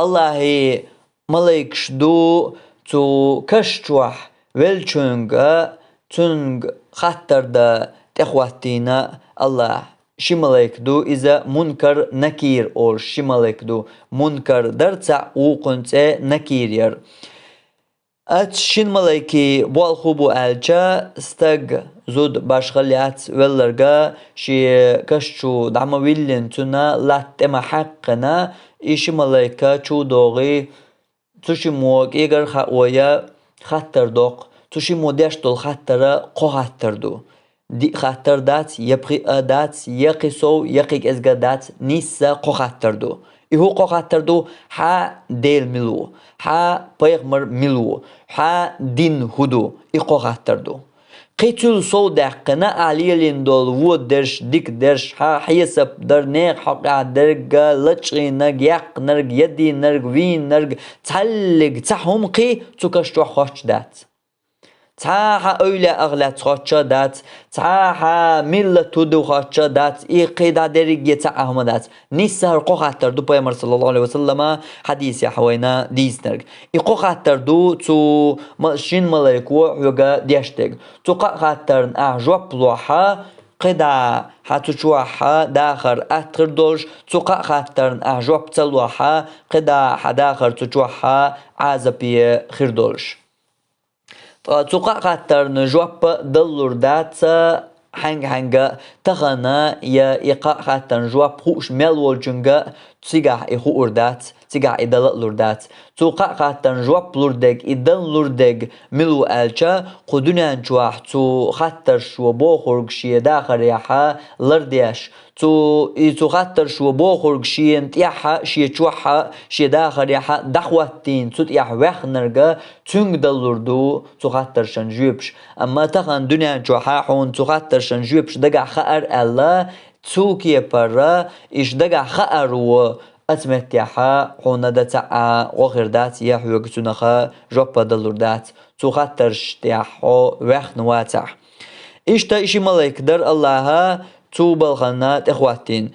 الله ملايكش دو تو كشتوح velçönga tüng خطر دا تخواتينا الله شمالك دو إذا منكر نكير أو شمالك دو منكر درتع وقنت نكير ير أت شين ملايكي بالخوبو ألجا استج زود باشغليات ولرجا شي كشتو دعم ويلين تنا لا تما حقنا إيش ملايكا شو دوغي تشي موق إيجر خاويا خطر دوق تشي موديش دول خطرة قو خطر دو دي خطر دات يبقي دات يقي سو يقي ازغا دات نيسا قو خطر دو إيهو قو خطر دو ها ديل ملو ها بيغمر ملو ها دين هدو إيقو خطر دو قيتل سو دقنا عليلين دول وود درش ديك درش ها حيسب در نيق حقا درق لچغي نرق يق نرق يدي نرق وين نرق تحلق تحهم قي تكشتو خوش دات تاها öyle ağlat xocha dat taha millet tudu xocha dat iqida derige ta ahmadat nisar qoxatar du paymar sallallahu aleyhi ve sellem hadisi hawayna disnerg iqoxatar du tu mashin malayku huga diashteg tu qaxatarn ahjopluha قدا حتشوحها داخر أتخر دولش تقع خاطرن أحجوب تلوحها قدا حداخر تشوحها عازبي خيردولش تقع خاطرن جوب دلور دات هنگا تغنا يا إقاء خاطرن جوب خوش ملول جنگا تيجا إخو أردات تيجا إدل لردات تقع خاطرن جوب لردق إدل لردق ملو ألشا قدنا جواح تو خاطر شو بوخرج شي داخل يحا لرديش تو خاطر شو بوخرج شي انتيحا شي جوحا شي داخل يحا دخواتين تو تيح وخنرجا تنگ دلردو تو خاطر شنجوبش أما تغن دنيا جوحا حون تو خاطر شنجوبش دقع خأر الله تو كي برا إيش دقع خأر و أتمتعها حون دتع وغير دات يحوي قتنخا جوبا دلردات تو خاطر شتيحو وخن واتع إيش تا إيشي ملايك در الله تو بالخنات إخواتين